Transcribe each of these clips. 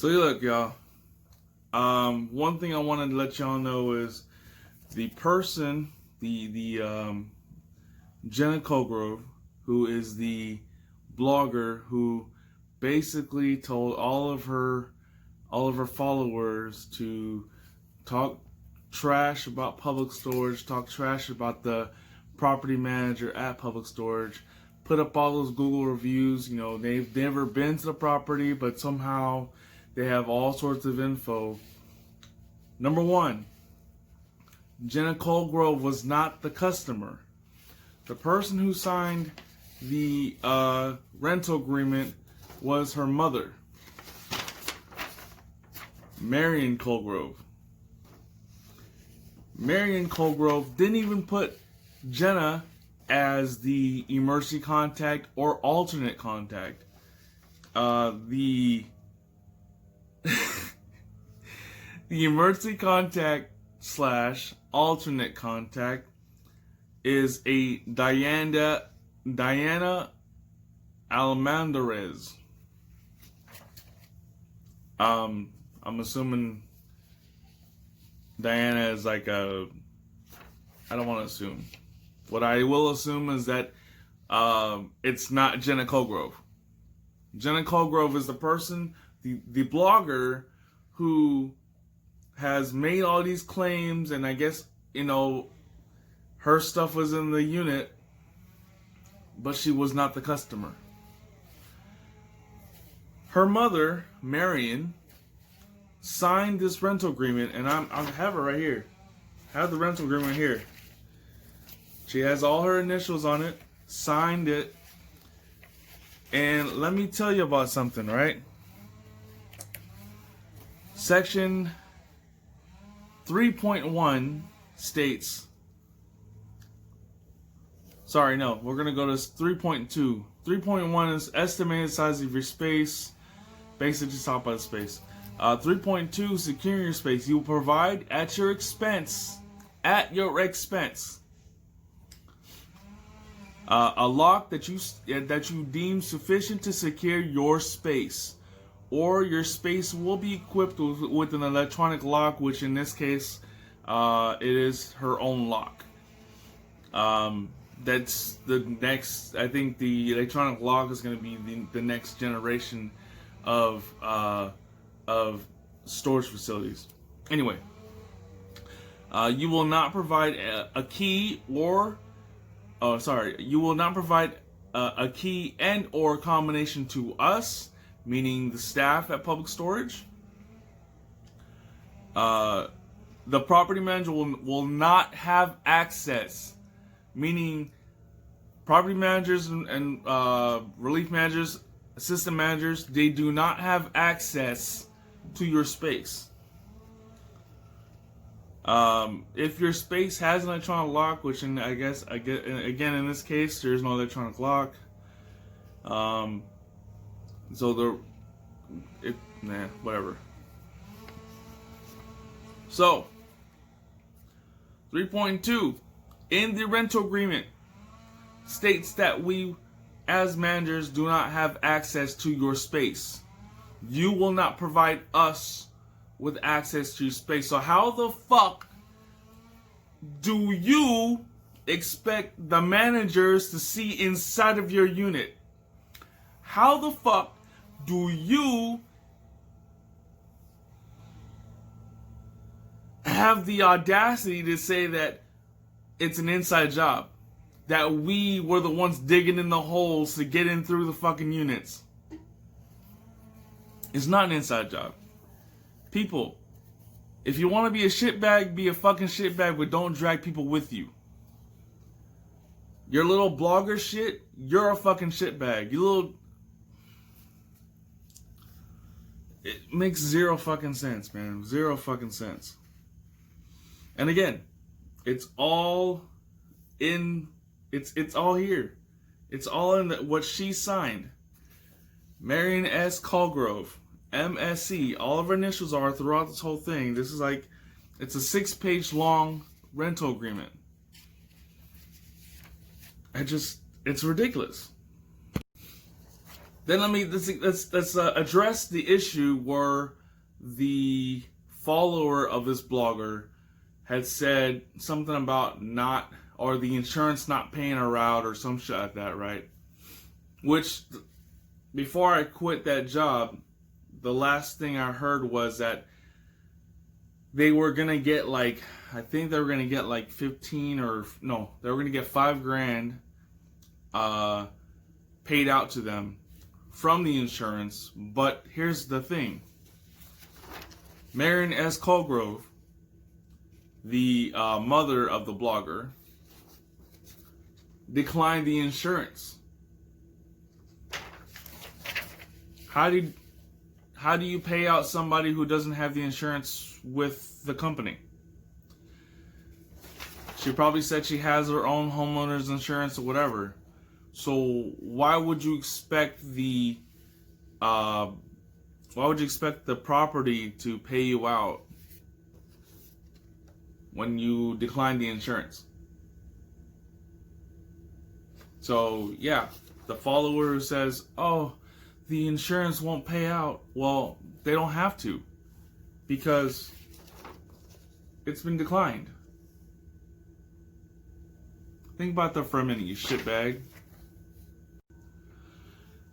So look, y'all. One thing I wanted to let y'all know is the person, the Jenna Colgrove, who is the blogger who basically told all of her followers to talk trash about public storage, talk trash about the property manager at public storage, put up all those Google reviews. You know, they've never been to the property, but somehow they have all sorts of info. Number one, Jenna Colgrove was not the customer. The person who signed the rental agreement was her mother, Marion Colgrove. Marion Colgrove didn't even put Jenna as the emergency contact or alternate contact. The emergency contact / alternate contact is a Diana Almendarez. I'm assuming Diana is like I don't want to assume. What I will assume is that it's not Jenna Colgrove. Jenna Colgrove is the person, the blogger who has made all these claims, and I guess, you know, her stuff was in the unit, but she was not the customer. Her mother, Marion, signed this rental agreement, and I have it right here. I have the rental agreement here. She has all her initials on it, signed it, and let me tell you about something, right? Section 3.1 states, sorry, no, we're going to go to 3.2. 3.1 is estimated size of your space, basically just talk about the space. 3.2, securing your space. You will provide at your expense, a lock that you deem sufficient to secure your space, or your space will be equipped with an electronic lock, which in this case, it is her own lock. That's the next. I think the electronic lock is going to be the next generation of storage facilities. Anyway, you will not provide a key or. You will not provide a key and or combination to us, meaning the staff at public storage. The property manager will not have access, meaning property managers and relief managers, assistant managers, they do not have access to your space. If your space has an electronic lock, which I guess again in this case there's no electronic lock, whatever. So 3.2 in the rental agreement states that we as managers do not have access to your space. You will not provide us with access to your space. So how the fuck do you expect the managers to see inside of your unit? How the fuck do you have the audacity to say that it's an inside job. That we were the ones digging in the holes to get in through the fucking units. It's not an inside job. People, if you want to be a shitbag, be a fucking shitbag, but don't drag people with you. Your little blogger shit, you're a fucking shitbag. You little... It makes zero fucking sense, man. Zero fucking sense. And again, it's all in... It's all here. It's all in what she signed. Marion S. Colgrove. MSC. All of her initials are throughout this whole thing. This is like... It's a 6-page long rental agreement. It's ridiculous. Then let's address the issue where the follower of this blogger had said something about or the insurance not paying her out or some shit like that, right? Which, before I quit that job, the last thing I heard was that they were gonna get I think they were gonna get 15 or no, they were gonna get $5,000 paid out to them from the insurance. But here's the thing: Marion S. Colgrove, the mother of the blogger, declined the insurance. How do you pay out somebody who doesn't have the insurance with the company? She probably said she has her own homeowner's insurance or whatever. So why would you expect the property to pay you out when you decline the insurance? So yeah, the follower says, "Oh, the insurance won't pay out." Well, they don't have to, because it's been declined. Think about that for a minute, you shitbag.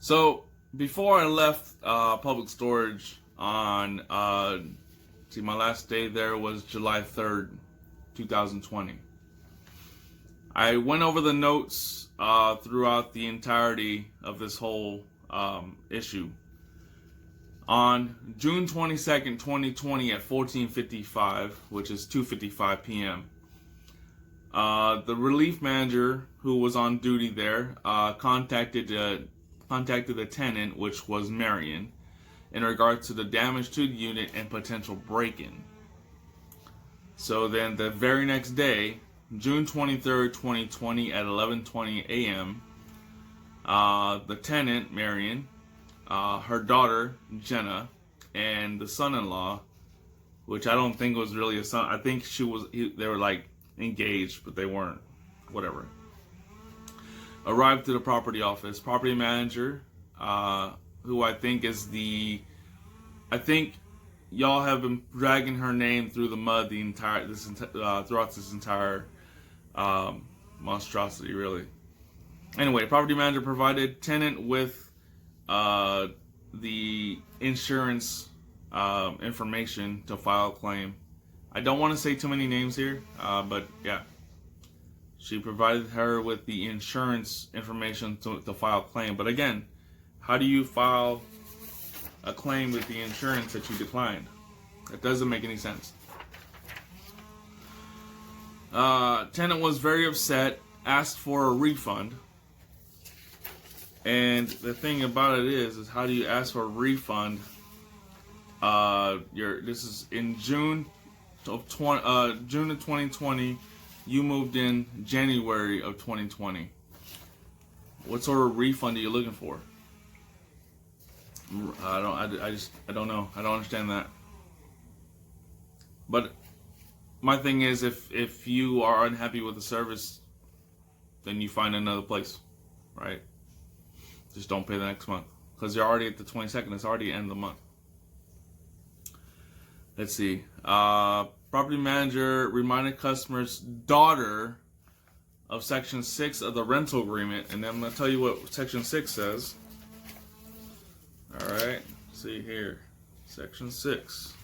So before I left public storage on my last day there was July 3rd, 2020. I went over the notes throughout the entirety of this whole issue. On June 22nd, 2020 at 14:55, which is 2:55 p.m., the relief manager who was on duty there contacted the tenant, which was Marion, in regards to the damage to the unit and potential break-in. So then the very next day, June 23rd, 2020 at 11:20 a.m., the tenant, Marion, her daughter, Jenna, and the son-in-law, which I don't think was really a son. I think they were engaged, but they weren't. Whatever. Arrived to the property office. Property manager, who I think is I think y'all have been dragging her name through the mud throughout this entire monstrosity, really. Anyway, property manager provided tenant with the insurance information to file a claim. I don't want to say too many names here, but yeah. She provided her with the insurance information to file a claim. But again, how do you file a claim with the insurance that you declined? It doesn't make any sense. Tenant was very upset, asked for a refund. And the thing about it is how do you ask for a refund? This is in June of 2020. You moved in January of 2020. What sort of refund are you looking for? I don't know. I don't understand that. But my thing is, if you are unhappy with the service, then you find another place, right? Just don't pay the next month, because you're already at the 22nd. It's already the end of the month. Let's see. Property manager reminded customers' daughter of Section 6 of the rental agreement. And then I'm going to tell you what Section 6 says. Alright, see here. Section 6.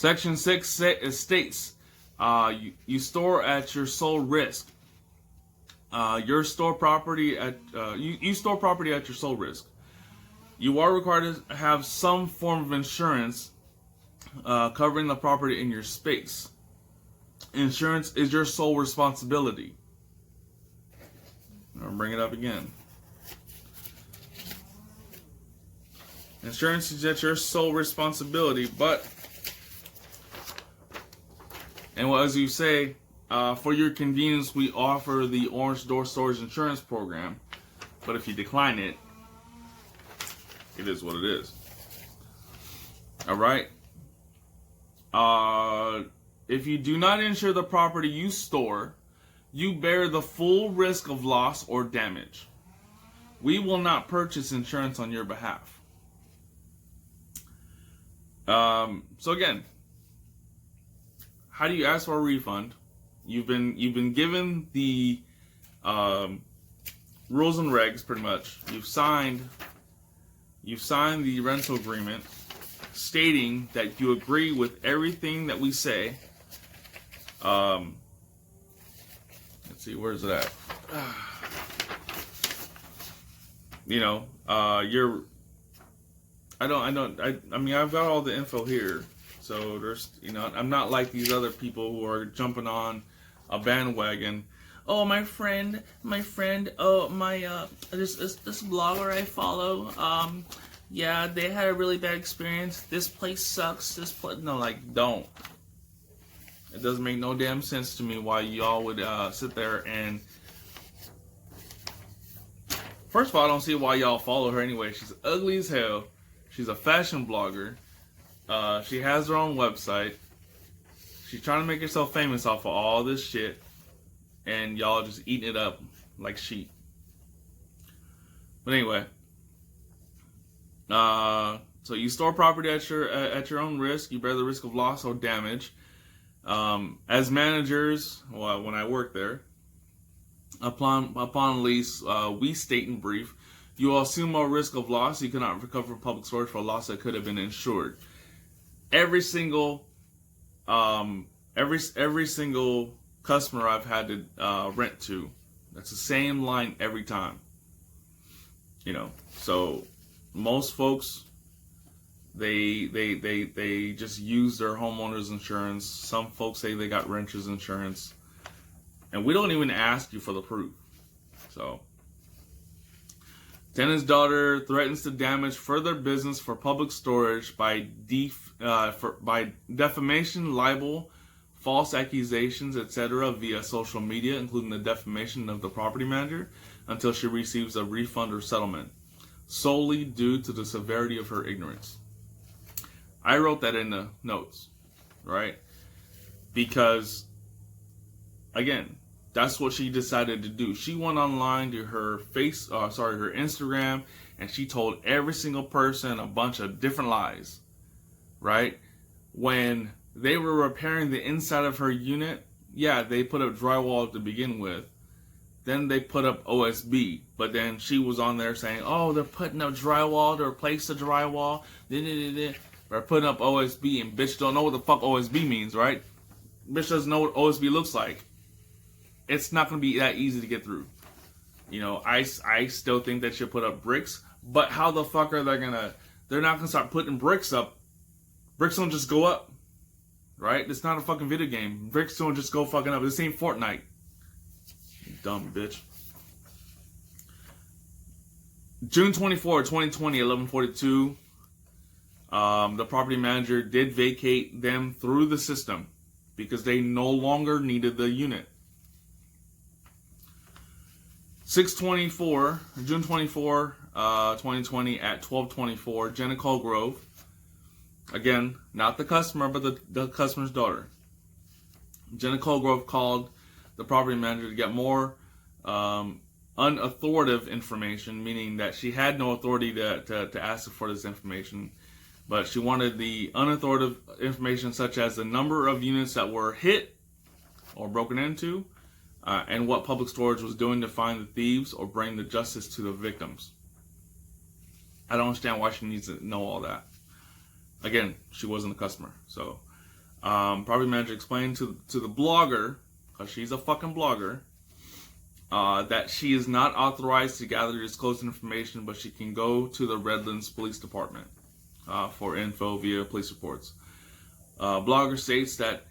Section 6 states you store at your sole risk. You store property at your sole risk. You are required to have some form of insurance covering the property in your space. Insurance is your sole responsibility. I'll bring it up again. Insurance is at your sole responsibility, but, and as you say, for your convenience, we offer the Orange Door Storage Insurance Program. But if you decline it, it is what it is. All right. If you do not insure the property you store, you bear the full risk of loss or damage. We will not purchase insurance on your behalf. So again, how do you ask for a refund? You've been given the rules and regs, pretty much. You've signed the rental agreement stating that you agree with everything that we say. Let's see, where's it at? I mean, I've got all the info here. So there's, I'm not like these other people who are jumping on a bandwagon. Oh, my friend, oh, this blogger I follow, yeah, they had a really bad experience. This place sucks. Don't. It doesn't make no damn sense to me why y'all would sit there and... First of all, I don't see why y'all follow her anyway. She's ugly as hell. She's a fashion blogger. She has her own website. She's trying to make herself famous off of all this shit. And y'all just eating it up like sheep. But anyway. So you store property at your own risk. You bear the risk of loss or damage. As managers, well, when I worked there, upon lease, we state in brief, you will assume a risk of loss. You cannot recover from public storage for a loss that could have been insured. Every single customer I've had to rent to, that's the same line every time. So most folks, they just use their homeowner's insurance. Some folks say they got renter's insurance, and we don't even ask you for the proof. So, tenant's daughter threatens to damage further business for public storage by defamation, libel, false accusations, etc. via social media, including the defamation of the property manager, until she receives a refund or settlement, solely due to the severity of her ignorance. I wrote that in the notes, right? Because, again, that's what she decided to do. She went online to her her Instagram, and she told every single person a bunch of different lies, right? When they were repairing the inside of her unit, yeah, they put up drywall to begin with. Then they put up OSB, but then she was on there saying, oh, they're putting up drywall to replace the drywall. They're putting up OSB, and bitch don't know what the fuck OSB means, right? Bitch doesn't know what OSB looks like. It's not going to be that easy to get through. I still think they should put up bricks, but how the fuck are they they're not going to start putting bricks up. Bricks don't just go up, right? It's not a fucking video game. Bricks don't just go fucking up. This ain't Fortnite. You dumb bitch. June 24, 2020, 11:42. The property manager did vacate them through the system because they no longer needed the unit. June 24, 2020 at 12:24, Jenna Colgrove, again, not the customer, but the customer's daughter. Jenna Colgrove called the property manager to get more unauthoritative information, meaning that she had no authority to ask for this information. But she wanted the unauthoritative information such as the number of units that were hit or broken into, and what public storage was doing to find the thieves or bring the justice to the victims. I don't understand why she needs to know all that. Again, she wasn't a customer. So Property manager explained to the blogger, because she's a fucking blogger, that she is not authorized to gather or disclose information, but she can go to the Redlands Police Department for info via police reports. Blogger states that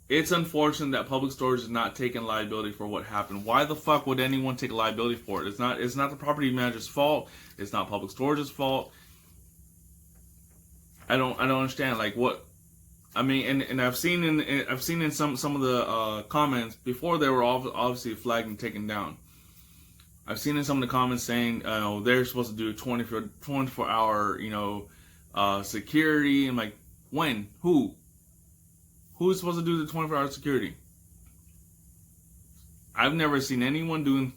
it's unfortunate that public storage is not taking liability for what happened. Why the fuck would anyone take liability for it? It's not the property manager's fault. It's not public storage's fault. I don't understand. Like, what? I mean, and I've seen in some of the comments before they were obviously flagged and taken down. I've seen in some of the comments saying they're supposed to do 24-hour security. I'm like, when? Who's supposed to do the 24-hour security? I've never seen anyone doing.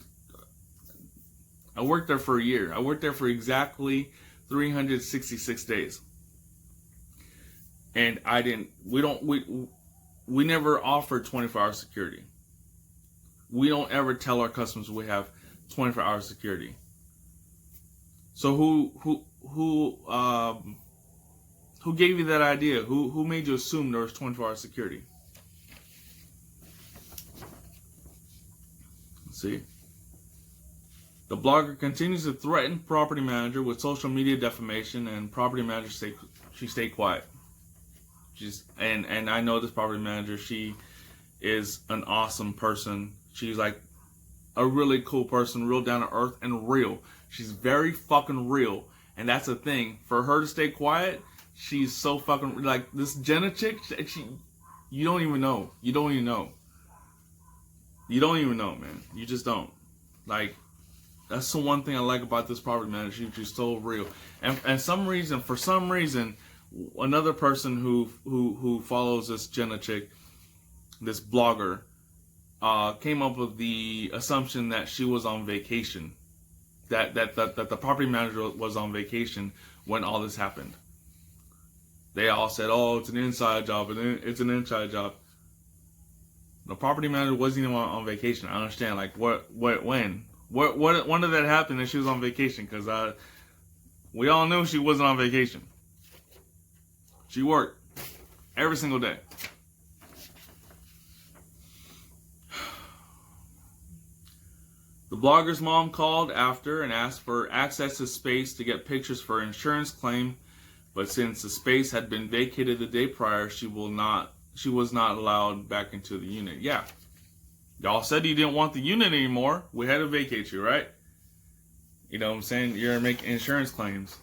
I worked there for a year. I worked there for exactly 366 days. And we never offer 24-hour security. We don't ever tell our customers we have 24-hour security. So who gave you that idea? Who made you assume there was 24-hour security? Let's see. The blogger continues to threaten property manager with social media defamation, and property manager stayed quiet. And I know this property manager. She is an awesome person. She's like a really cool person, real down to earth and real. She's very fucking real, and that's the thing. For her to stay quiet, she's so fucking like this Jenna chick. You don't even know. You don't even know, man. You just don't. Like, that's the one thing I like about this property manager. She's so real, and for some reason. Another person who follows this Jenna chick, this blogger, came up with the assumption that she was on vacation, that the property manager was on vacation when all this happened. They all said, "Oh, it's an inside job, and it's an inside job." The property manager wasn't even on vacation. I understand, like, when did that happen that she was on vacation? Because we all knew she wasn't on vacation. She worked every single day. The blogger's mom called after and asked for access to space to get pictures for an insurance claim, but since the space had been vacated the day prior, she was not allowed back into the unit. Yeah. Y'all said you didn't want the unit anymore. We had to vacate you, right? You know what I'm saying? You're making insurance claims.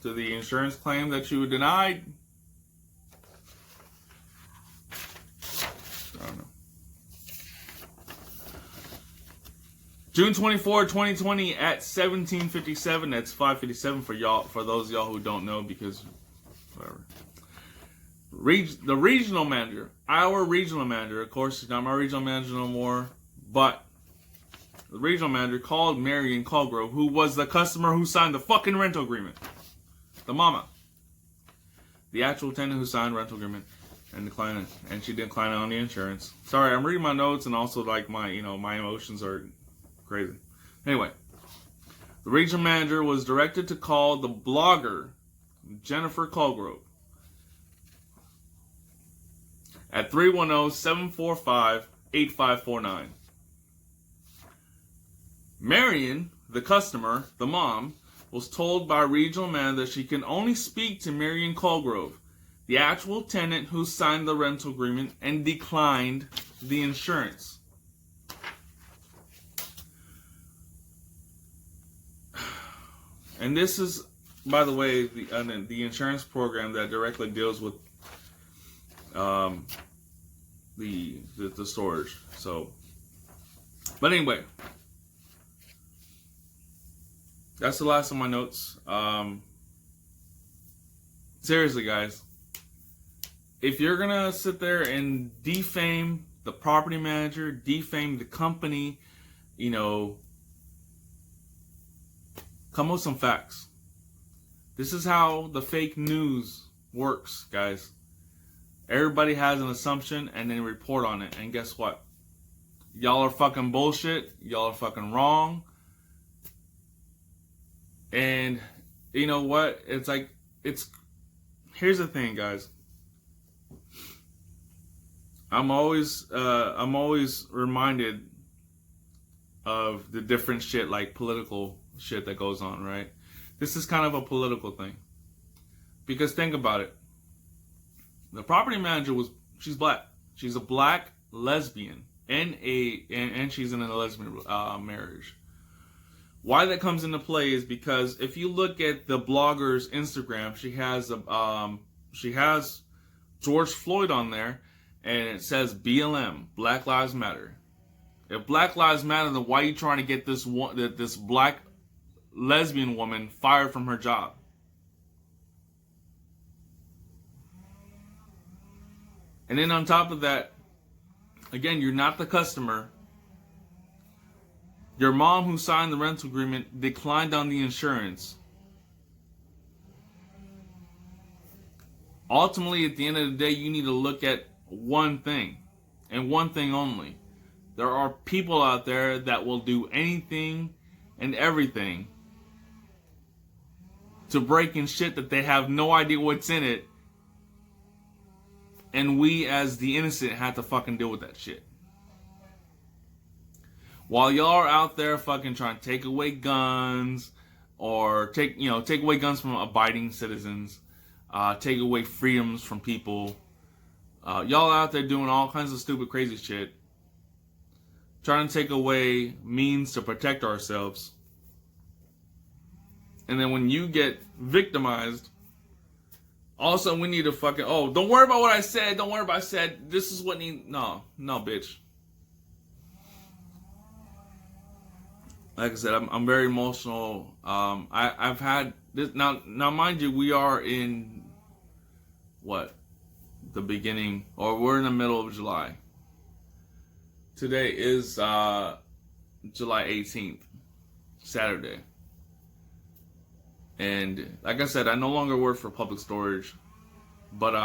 To the insurance claim that you were denied. I don't know. June 24, 2020 at 17:57. That's 5:57 for y'all. For those of y'all who don't know, because whatever. The regional manager, our regional manager, of course, she's not my regional manager no more, but the regional manager called Jenna Colgrove, who was the customer who signed the fucking rental agreement. The mama. The actual tenant who signed rental agreement and declined, and she declined on the insurance. Sorry, I'm reading my notes, and also like my emotions are crazy. Anyway, the regional manager was directed to call the blogger, Jenna Colgrove, at 310-745-8549. Marion, the customer, the mom, was told by regional manager that she can only speak to Jenna Colgrove, the actual tenant who signed the rental agreement and declined the insurance. And this is, by the way, the insurance program that directly deals with the storage. So, but anyway. That's the last of my notes. Seriously, guys. If you're going to sit there and defame the property manager, defame the company, come with some facts. This is how the fake news works, guys. Everybody has an assumption and then report on it. And guess what? Y'all are fucking bullshit. Y'all are fucking wrong. And you know what? Here's the thing, guys. I'm always reminded of the different shit, like political shit that goes on, right? This is kind of a political thing. Because think about it. The property manager she's black. She's a black lesbian and she's in a lesbian marriage. Why that comes into play is because if you look at the blogger's Instagram, she has George Floyd on there, and it says BLM, Black Lives Matter. If Black Lives Matter, then why are you trying to get this black lesbian woman fired from her job? And then on top of that, again, you're not the customer. Your mom who signed the rental agreement declined on the insurance. Ultimately, at the end of the day, you need to look at one thing, and one thing only. There are people out there that will do anything and everything to break in shit that they have no idea what's in it, and we as the innocent have to fucking deal with that shit. While y'all are out there fucking trying to take away guns, or take away guns from abiding citizens, take away freedoms from people, y'all out there doing all kinds of stupid, crazy shit, trying to take away means to protect ourselves. And then when you get victimized, also we need to fucking, oh, don't worry about what I said, don't worry about what I said, this is what need, no, bitch. Like I said, I'm very emotional. I've had this now. Mind you, we are in the beginning, or we're in the middle of July. Today is July 18th, Saturday, and like I said, I no longer work for Public Storage, but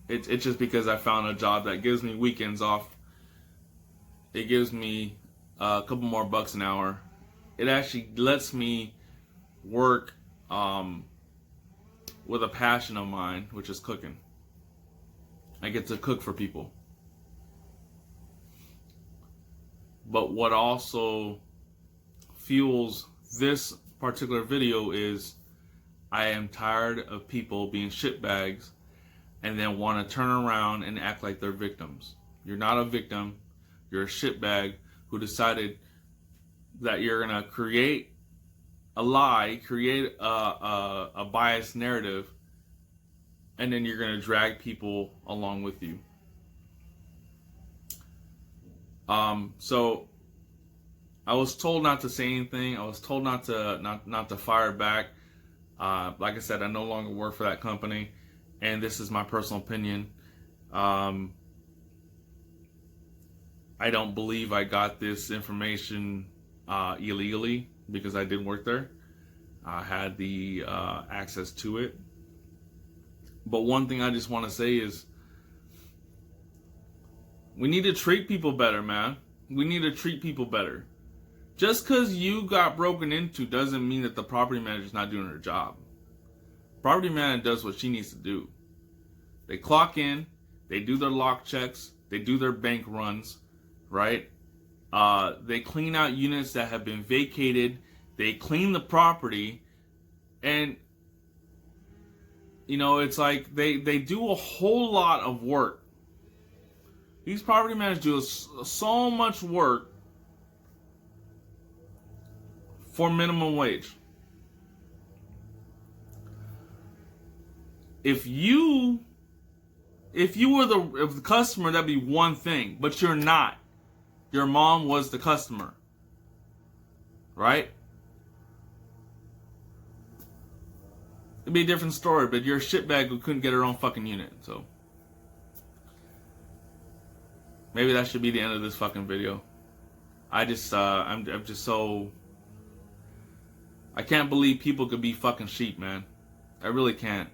it's just because I found a job that gives me weekends off. It gives me a couple more bucks an hour. It actually lets me work with a passion of mine, which is cooking. I get to cook for people. But what also fuels this particular video is I am tired of people being shitbags and then want to turn around and act like they're victims. You're not a victim. You're a shitbag who decided that you're going to create a lie, create a biased narrative, and then you're going to drag people along with you. So I was told not to say anything. I was told not to fire back. Like I said, I no longer work for that company, and this is my personal opinion. I don't believe I got this information illegally, because I did work there. I had the access to it. But one thing I just want to say is we need to treat people better, man. We need to treat people better. Just because you got broken into doesn't mean that the property manager's not doing her job. Property manager does what she needs to do. They clock in, they do their lock checks, they do their bank runs, right? They clean out units that have been vacated. They clean the property, and it's like they do a whole lot of work. These property managers do so much work for minimum wage. If you were the customer, that'd be one thing, but you're not. Your mom was the customer, right? It'd be a different story, but you're a shitbag who couldn't get her own fucking unit, so maybe that should be the end of this fucking video. I'm just so, I can't believe people could be fucking sheep, man. I really can't.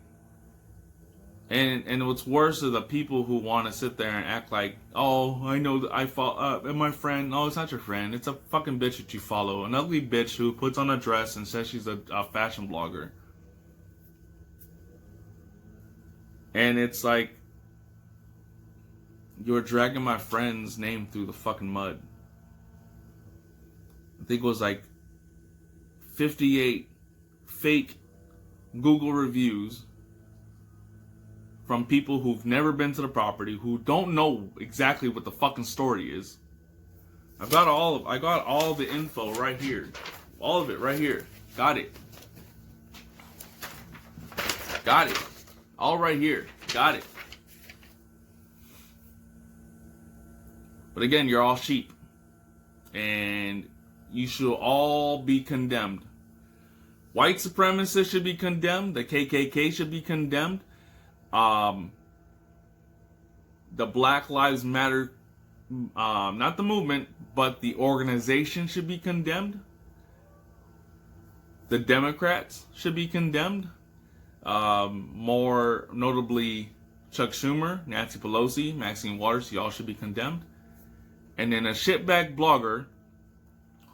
And what's worse are the people who want to sit there and act like, oh, I know that I follow, and my friend, no, it's not your friend. It's a fucking bitch that you follow. An ugly bitch who puts on a dress and says she's a fashion blogger. And it's like, you're dragging my friend's name through the fucking mud. I think it was like 58 fake Google reviews from people who've never been to the property, who don't know exactly what the fucking story is. I got all the info right here. All of it right here. Got it. Got it. All right here. Got it. But again, you're all sheep. And you should all be condemned. White supremacists should be condemned. The KKK should be condemned. The Black Lives Matter, not the movement, but the organization should be condemned. The Democrats should be condemned. More notably, Chuck Schumer, Nancy Pelosi, Maxine Waters, y'all should be condemned. And then a shitbag blogger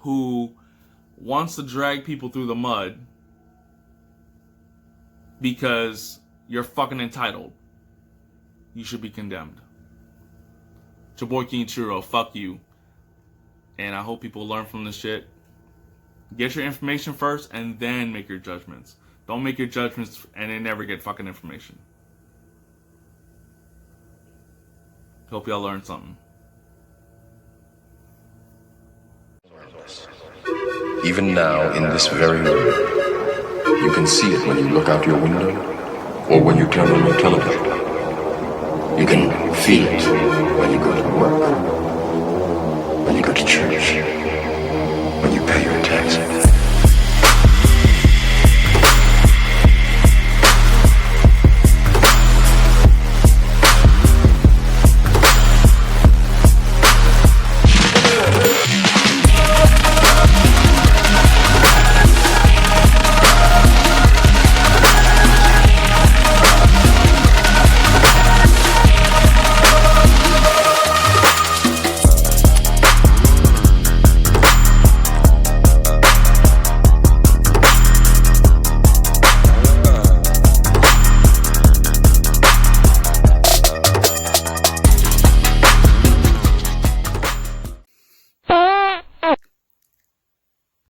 who wants to drag people through the mud because you're fucking entitled. You should be condemned. It's your boy King Churro. Fuck you. And I hope people learn from this shit. Get your information first and then make your judgments. Don't make your judgments and then never get fucking information. Hope y'all learned something. Even now, in this very room, you can see it when you look out your window or when you turn on your television. You can feel it when you go to work, when you go to church.